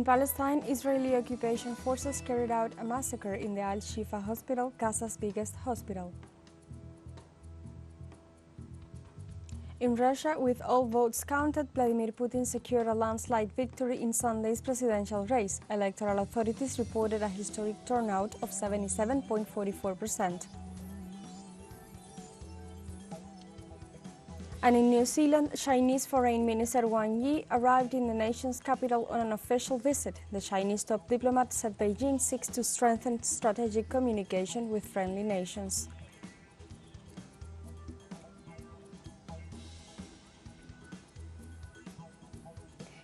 In Palestine, Israeli occupation forces carried out a massacre in the Al-Shifa hospital, Gaza's biggest hospital. In Russia, with all votes counted, Vladimir Putin secured a landslide victory in Sunday's presidential race. Electoral authorities reported a historic turnout of 77.44%. And in New Zealand, Chinese Foreign Minister Wang Yi arrived in the nation's capital on an official visit. The Chinese top diplomat said Beijing seeks to strengthen strategic communication with friendly nations.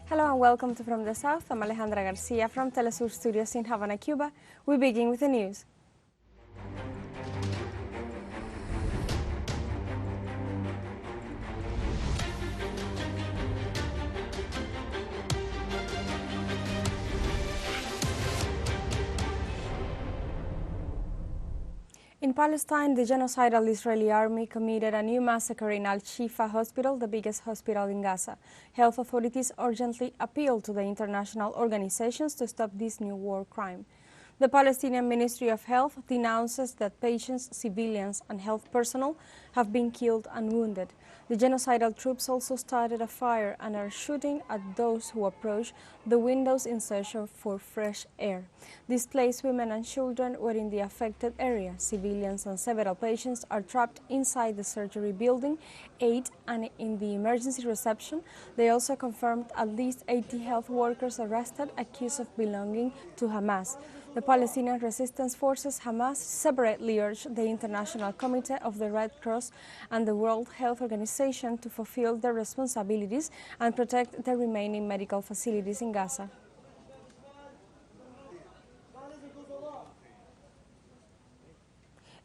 Hello and welcome to From the South. I'm Alejandra Garcia from teleSUR Studios in Havana, Cuba. We begin with the news. In Palestine, the genocidal Israeli army committed a new massacre in Al-Shifa hospital, the biggest hospital in Gaza. Health authorities urgently appealed to the international organizations to stop this new war crime. The Palestinian Ministry of Health denounces that patients, civilians, and health personnel have been killed and wounded. The genocidal troops also started a fire and are shooting at those who approach the windows in search for fresh air. Displaced women and children were in the affected area. Civilians and several patients are trapped inside the surgery building 8 and in the emergency reception. They also confirmed at least 80 health workers arrested, accused of belonging to Hamas. The Palestinian Resistance Forces, Hamas, separately urged the International Committee of the Red Cross and the World Health Organization to fulfill their responsibilities and protect the remaining medical facilities in Gaza.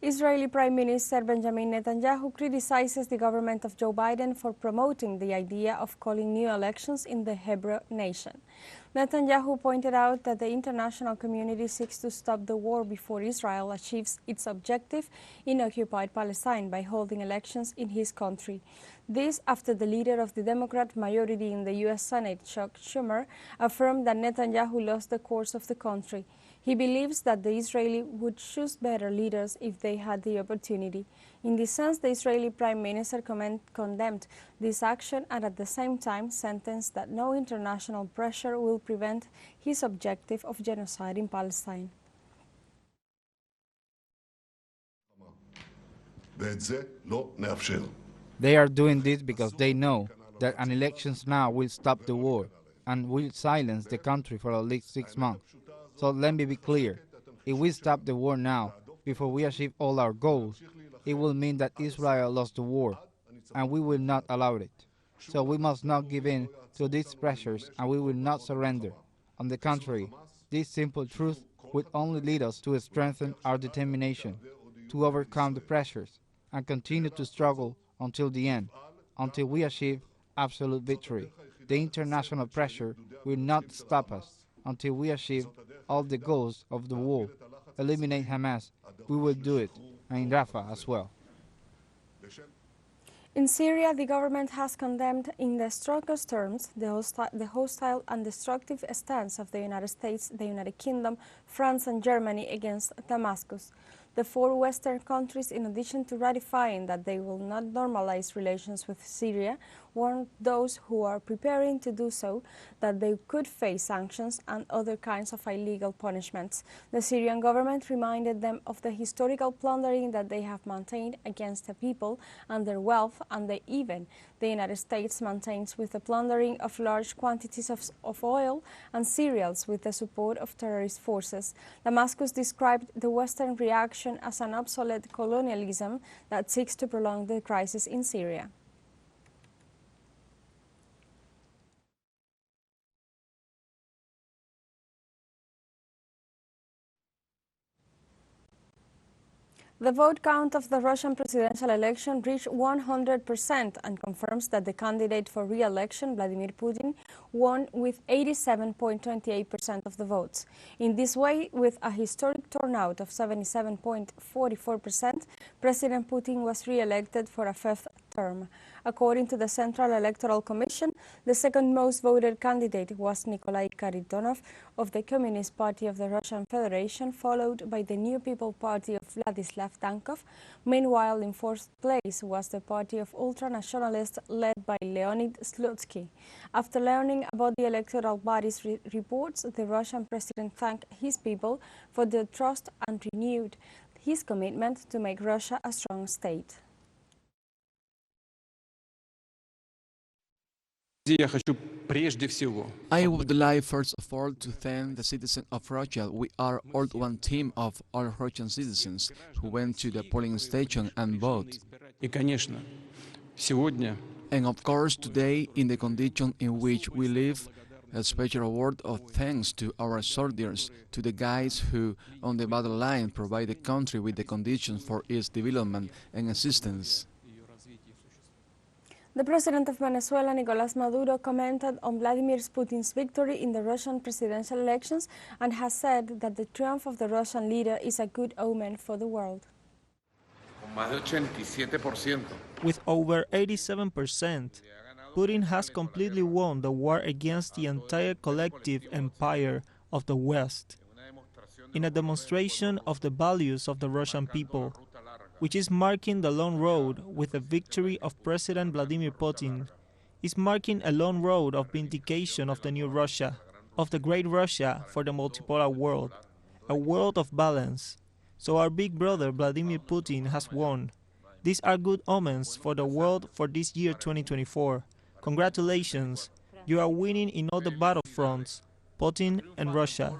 Israeli Prime Minister Benjamin Netanyahu criticizes the government of Joe Biden for promoting the idea of calling new elections in the Hebrew nation. Netanyahu pointed out that the international community seeks to stop the war before Israel achieves its objective in occupied Palestine by holding elections in his country. This after the leader of the Democrat majority in the U.S. Senate, Chuck Schumer, affirmed that Netanyahu lost the course of the country. He believes that the Israeli would choose better leaders if they had the opportunity. In this sense, the Israeli Prime Minister condemned this action and at the same time sentenced that no international pressure will prevent his objective of genocide in Palestine. They are doing this because they know that an elections now will stop the war and will silence the country for at least 6 months. So let me be clear, if we stop the war now, before we achieve all our goals, it will mean that Israel lost the war, and we will not allow it. So we must not give in to these pressures, and we will not surrender. On the contrary, this simple truth will only lead us to strengthen our determination, to overcome the pressures, and continue to struggle until the end, until we achieve absolute victory. The international pressure will not stop us until we achieve all the goals of the war. Eliminate Hamas. We will do it, and in Rafah as well. In Syria, the government has condemned in the strongest terms the hostile and destructive stance of the United States, the United Kingdom, France and Germany against Damascus. The 4 Western countries, in addition to ratifying that they will not normalize relations with Syria, warned those who are preparing to do so that they could face sanctions and other kinds of illegal punishments. The Syrian government reminded them of the historical plundering that they have maintained against the people and their wealth, and the United States maintains with the plundering of large quantities of oil and cereals with the support of terrorist forces. Damascus described the Western reaction as an obsolete colonialism that seeks to prolong the crisis in Syria. The vote count of the Russian presidential election reached 100% and confirms that the candidate for re-election, Vladimir Putin, won with 87.28% of the votes. In this way, with a historic turnout of 77.44%, President Putin was re-elected for a 5th term. According to the Central Electoral Commission, the second most voted candidate was Nikolai Karitonov of the Communist Party of the Russian Federation, followed by the New People Party of Vladislav Tankov. Meanwhile, in fourth place was the party of ultranationalists led by Leonid Slutsky. After learning about the electoral body's reports, the Russian president thanked his people for their trust and renewed his commitment to make Russia a strong state. I would like first of all to thank the citizens of Russia. We are all one team of all Russian citizens who went to the polling station and voted. And of course, today, in the condition in which we live, a special word of thanks to our soldiers, to the guys who, on the battle line, provide the country with the conditions for its development and assistance. The president of Venezuela, Nicolás Maduro, commented on Vladimir Putin's victory in the Russian presidential elections and has said that the triumph of the Russian leader is a good omen for the world. With over 87%, Putin has completely won the war against the entire collective empire of the West, in a demonstration of the values of the Russian people, which is marking the long road with the victory of President Vladimir Putin, is marking a long road of vindication of the new Russia, of the great Russia for the multipolar world, a world of balance. So our big brother Vladimir Putin has won. These are good omens for the world for this year 2024. Congratulations, you are winning in all the battlefronts, Putin and Russia.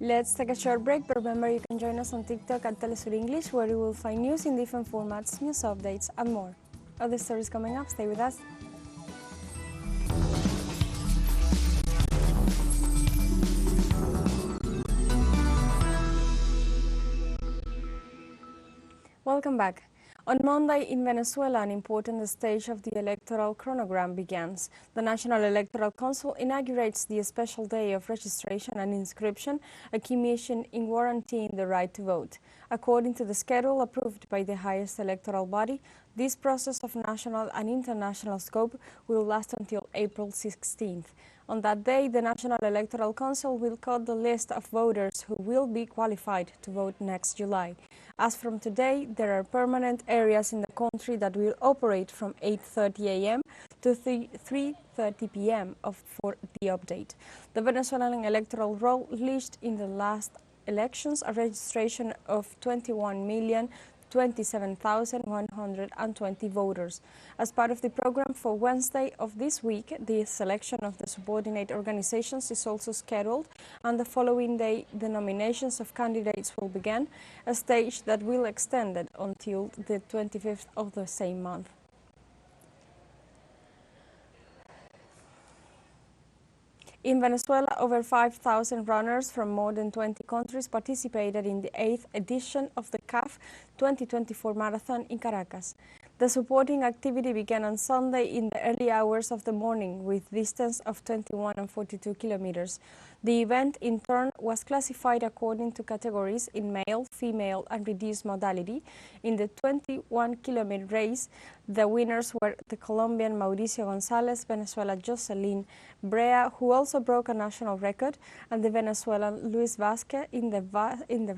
Let's take a short break, but remember you can join us on TikTok at teleSUR English, where you will find news in different formats, news updates and more. Other stories coming up, stay with us. Welcome back. On Monday in Venezuela, an important stage of the electoral chronogram begins. The National Electoral Council inaugurates the special day of registration and inscription, a key mission in guaranteeing the right to vote. According to the schedule approved by the highest electoral body, this process of national and international scope will last until April 16th. On that day, the National Electoral Council will cut the list of voters who will be qualified to vote next July. As from today, there are permanent areas in the country that will operate from 8:30 a.m. to 3:30 p.m. for the update. The Venezuelan electoral roll reached in the last elections a registration of 21,027,120 voters. As part of the program for Wednesday of this week, the selection of the subordinate organizations is also scheduled, and the following day the nominations of candidates will begin, a stage that will extend until the 25th of the same month. In Venezuela, over 5,000 runners from more than 20 countries participated in the 8th edition of the CAF 2024 marathon in Caracas. The supporting activity began on Sunday in the early hours of the morning with distance of 21 and 42 kilometers. The event, in turn, was classified according to categories in male, female, and reduced modality. In the 21-kilometer race, the winners were the Colombian Mauricio González, Venezuela Jocelyn Brea, who also broke a national record, and the Venezuelan Luis Vázquez in the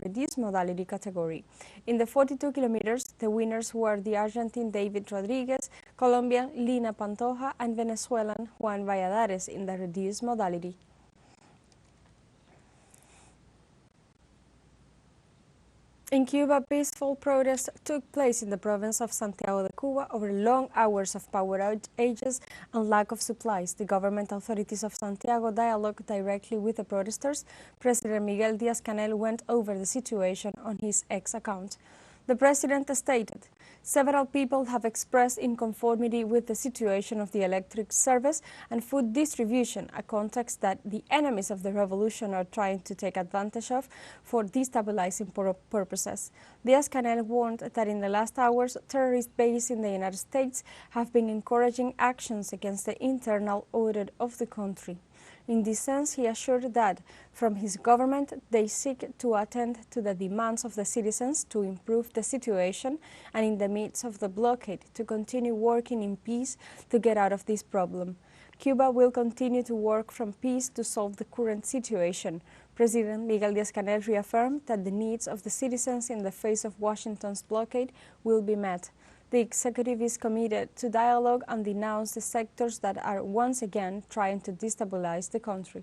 reduced modality category. In the 42 kilometers, the winners were the Argentine David Rodriguez, Colombian Lina Pantoja, and Venezuelan Juan Valladares in the reduced modality. In Cuba, peaceful protests took place in the province of Santiago de Cuba over long hours of power outages and lack of supplies. The government authorities of Santiago dialogued directly with the protesters. President Miguel Díaz-Canel went over the situation on his X account. The president stated, "Several people have expressed inconformity with the situation of the electric service and food distribution, a context that the enemies of the revolution are trying to take advantage of for destabilizing purposes." Díaz-Canel warned that in the last hours, terrorist bases in the United States have been encouraging actions against the internal order of the country. In this sense, he assured that, from his government, they seek to attend to the demands of the citizens to improve the situation and, in the midst of the blockade, to continue working in peace to get out of this problem. Cuba will continue to work from peace to solve the current situation. President Miguel Díaz-Canel reaffirmed that the needs of the citizens in the face of Washington's blockade will be met. The executive is committed to dialogue and denounce the sectors that are once again trying to destabilize the country.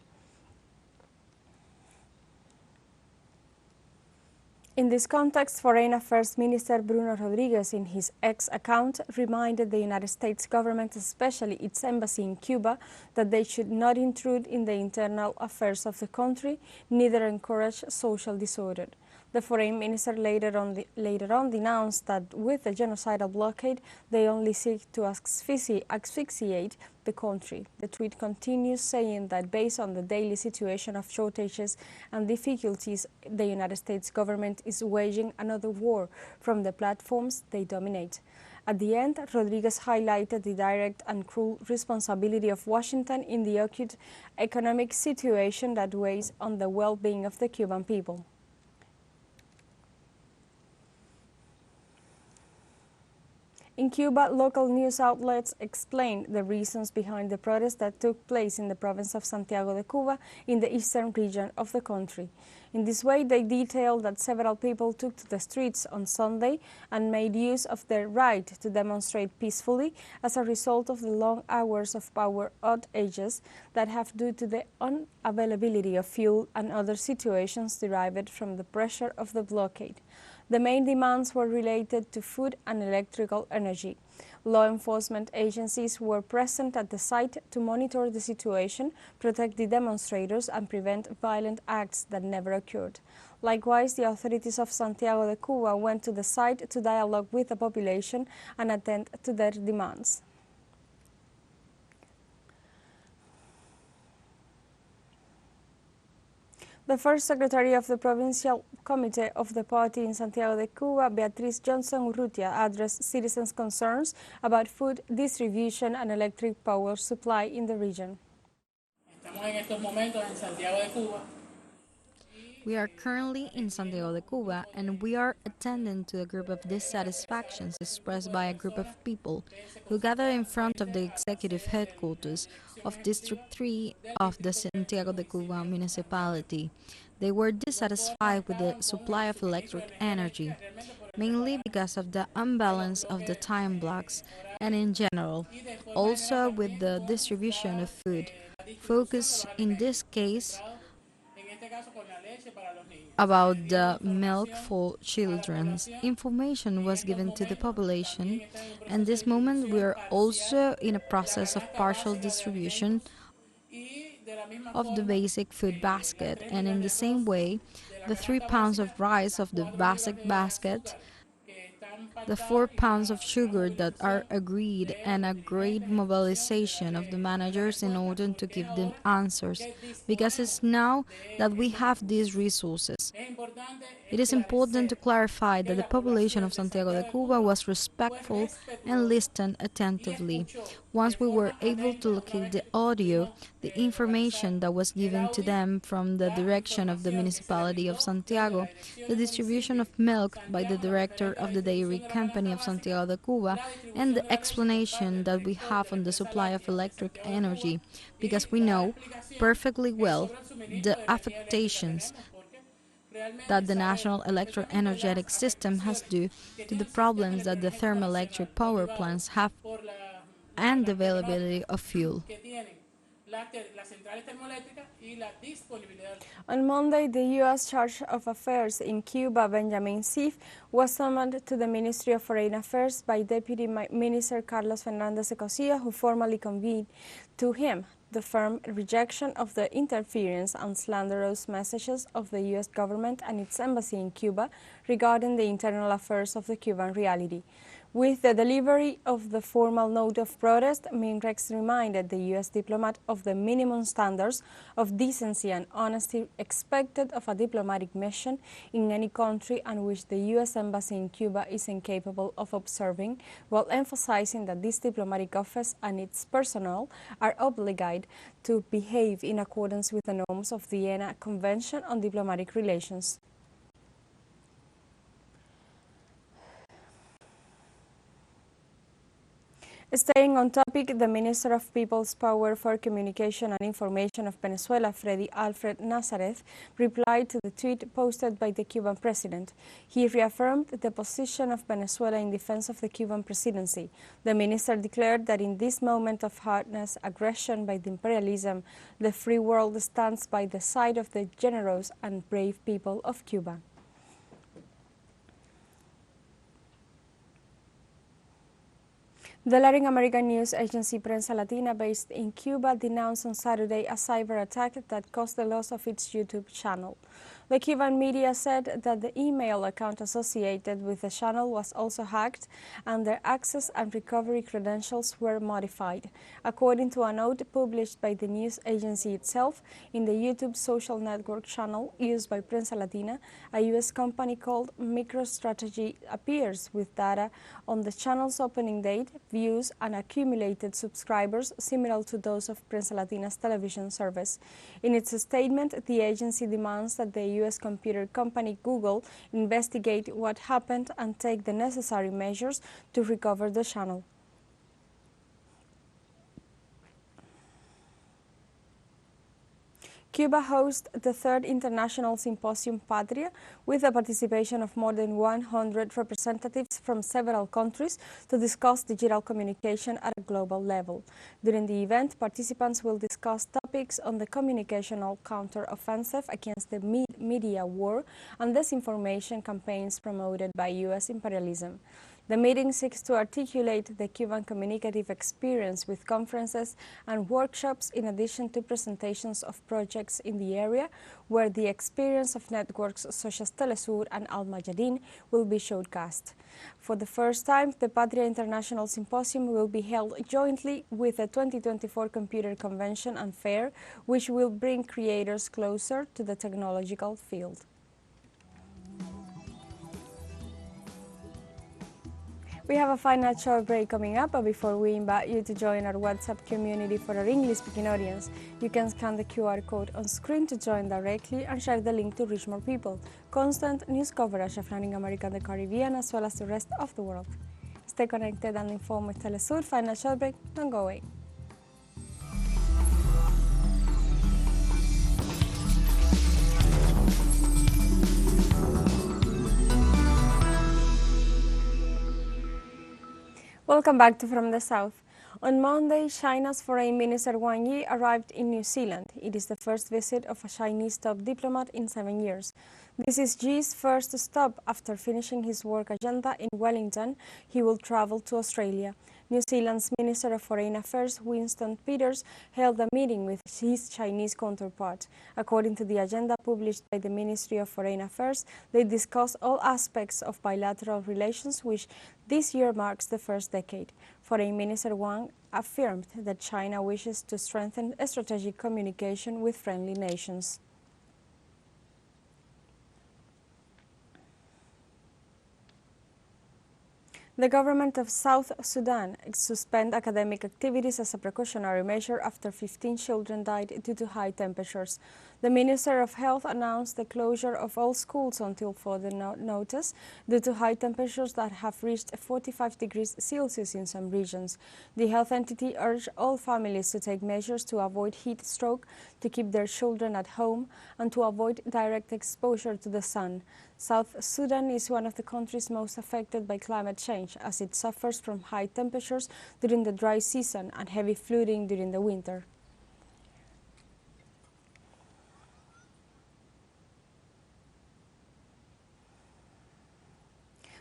In this context, Foreign Affairs Minister Bruno Rodriguez, in his X account, reminded the United States government, especially its embassy in Cuba, that they should not intrude in the internal affairs of the country, neither encourage social disorder. The foreign minister later on denounced that with the genocidal blockade, they only seek to asphyxiate the country. The tweet continues saying that based on the daily situation of shortages and difficulties, the United States government is waging another war from the platforms they dominate. At the end, Rodriguez highlighted the direct and cruel responsibility of Washington in the acute economic situation that weighs on the well-being of the Cuban people. In Cuba, local news outlets explained the reasons behind the protests that took place in the province of Santiago de Cuba in the eastern region of the country. In this way, they detailed that several people took to the streets on Sunday and made use of their right to demonstrate peacefully as a result of the long hours of power outages that have due to the unavailability of fuel and other situations derived from the pressure of the blockade. The main demands were related to food and electrical energy. Law enforcement agencies were present at the site to monitor the situation, protect the demonstrators, and prevent violent acts that never occurred. Likewise, the authorities of Santiago de Cuba went to the site to dialogue with the population and attend to their demands. The first secretary of the Provincial Committee of the party in Santiago de Cuba, Beatriz Johnson Urrutia, addressed citizens' concerns about food distribution and electric power supply in the region. We are currently in Santiago de Cuba, and we are attending to a group of dissatisfactions expressed by a group of people who gathered in front of the executive headquarters of District 3 of the Santiago de Cuba municipality. They were dissatisfied with the supply of electric energy, mainly because of the imbalance of the time blocks and in general, also with the distribution of food, focused in this case about the milk for children. Information was given to the population, and this moment we are also in a process of partial distribution of the basic food basket, and in the same way, the 3 pounds of rice of the basic basket, the 4 pounds of sugar that are agreed, and a great mobilization of the managers in order to give them answers, because it's now that we have these resources. It is important to clarify that the population of Santiago de Cuba was respectful and listened attentively. Once we were able to locate the audio, the information that was given to them from the direction of the municipality of Santiago, the distribution of milk by the director of the dairy company of Santiago de Cuba, and the explanation that we have on the supply of electric energy, because we know perfectly well the affectations that the national electroenergetic system has due to the problems that the thermoelectric power plants have and the availability of fuel. On Monday, the U.S. Charge of Affairs in Cuba, Benjamin Schiff, was summoned to the Ministry of Foreign Affairs by Deputy Minister Carlos Fernández de Cosilla, who formally conveyed to him the firm rejection of the interference and slanderous messages of the U.S. government and its embassy in Cuba regarding the internal affairs of the Cuban reality. With the delivery of the formal note of protest, Minrex reminded the U.S. diplomat of the minimum standards of decency and honesty expected of a diplomatic mission in any country and which the U.S. Embassy in Cuba is incapable of observing, while emphasizing that this diplomatic office and its personnel are obligated to behave in accordance with the norms of the Vienna Convention on Diplomatic Relations. Staying on topic, the Minister of People's Power for Communication and Information of Venezuela, Freddy Alfred Nazareth, replied to the tweet posted by the Cuban president. He reaffirmed the position of Venezuela in defense of the Cuban presidency. The minister declared that in this moment of hardness, aggression by the imperialism, the free world stands by the side of the generous and brave people of Cuba. The Latin American news agency Prensa Latina, based in Cuba, denounced on Saturday a cyber attack that caused the loss of its YouTube channel. The Cuban media said that the email account associated with the channel was also hacked and their access and recovery credentials were modified. According to a note published by the news agency itself, in the YouTube social network channel used by Prensa Latina, a U.S. company called MicroStrategy appears with data on the channel's opening date, views, and accumulated subscribers similar to those of Prensa Latina's television service. In its statement, the agency demands that the U.S. computer company Google investigate what happened and take the necessary measures to recover the channel. Cuba hosts the third International Symposium Patria with the participation of more than 100 representatives from several countries to discuss digital communication at a global level. During the event, participants will discuss topics on the communicational counter-offensive against the media war and disinformation campaigns promoted by U.S. imperialism. The meeting seeks to articulate the Cuban communicative experience with conferences and workshops in addition to presentations of projects in the area where the experience of networks such as teleSUR and Al-Mayadin will be showcased. For the first time, the Patria International Symposium will be held jointly with the 2024 Computer Convention and Fair, which will bring creators closer to the technological field. We have a final short break coming up, but before we invite you to join our WhatsApp community for our English-speaking audience, you can scan the QR code on screen to join directly and share the link to reach more people. Constant news coverage of Latin America and the Caribbean, as well as the rest of the world. Stay connected and informed with teleSUR. Final short break, don't go away. Welcome back to From the South. On Monday, China's Foreign Minister Wang Yi arrived in New Zealand. It is the first visit of a Chinese top diplomat in 7 years. This is Yi's first stop after finishing his work agenda in Wellington. He will travel to Australia. New Zealand's Minister of Foreign Affairs, Winston Peters, held a meeting with his Chinese counterpart. According to the agenda published by the Ministry of Foreign Affairs, they discussed all aspects of bilateral relations, which this year marks the first decade. Foreign Minister Wang affirmed that China wishes to strengthen strategic communication with friendly nations. The government of South Sudan suspended academic activities as a precautionary measure after 15 children died due to high temperatures. The Minister of Health announced the closure of all schools until further notice due to high temperatures that have reached 45 degrees Celsius in some regions. The health entity urged all families to take measures to avoid heat stroke, to keep their children at home, and to avoid direct exposure to the sun. South Sudan is one of the countries most affected by climate change, as it suffers from high temperatures during the dry season and heavy flooding during the winter.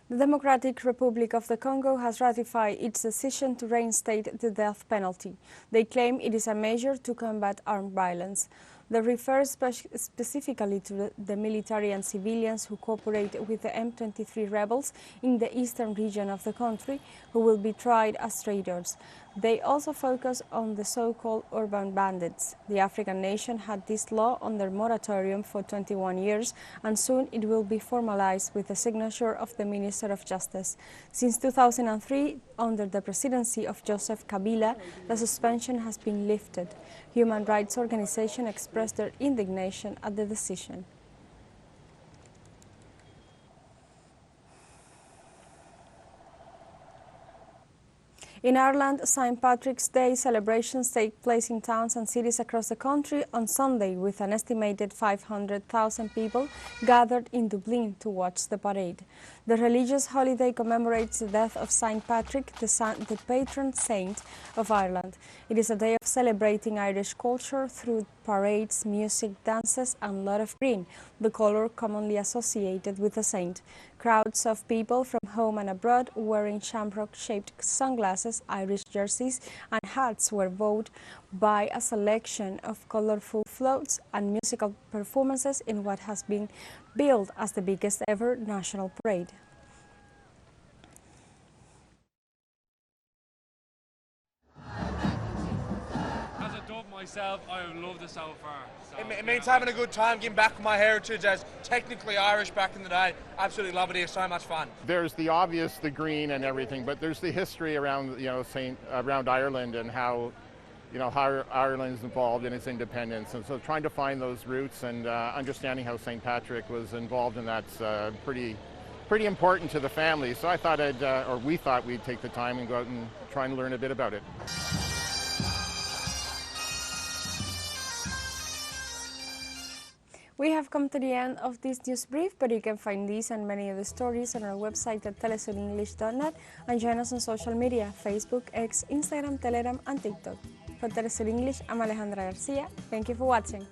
The Democratic Republic of the Congo has ratified its decision to reinstate the death penalty. They claim it is a measure to combat armed violence. that refers specifically to the military and civilians who cooperate with the M23 rebels in the eastern region of the country, who will be tried as traitors. They also focus on the so-called urban bandits. The African nation had this law under moratorium for 21 years, and soon it will be formalized with the signature of the Minister of Justice. Since 2003, under the presidency of Joseph Kabila, the suspension has been lifted. Human rights organizations expressed their indignation at the decision. In Ireland, St. Patrick's Day celebrations take place in towns and cities across the country on Sunday, with an estimated 500,000 people gathered in Dublin to watch the parade. The religious holiday commemorates the death of St. Patrick, the patron saint of Ireland. It is a day of celebrating Irish culture through parades, music, dances and lot of green, the color commonly associated with the saint. Crowds of people from home and abroad wearing shamrock-shaped sunglasses, Irish jerseys and hats were wowed by a selection of colorful floats and musical performances in what has been billed as the biggest ever national parade. As a dub myself, I have loved it so far. It means having a good time, getting back my heritage as technically Irish back in the day. Absolutely love it here, so much fun. There's the obvious, the green and everything, but there's the history around, around Ireland and how Ireland's involved in its independence. And so trying to find those roots and understanding how St. Patrick was involved in that's pretty important to the family. So I thought we thought we'd take the time and go out and try and learn a bit about it. We have come to the end of this news brief, but you can find these and many other stories on our website at telesurenglish.net and join us on social media, Facebook, X, Instagram, Telegram and TikTok. For TeleSUR English, I'm Alejandra Garcia. Thank you for watching.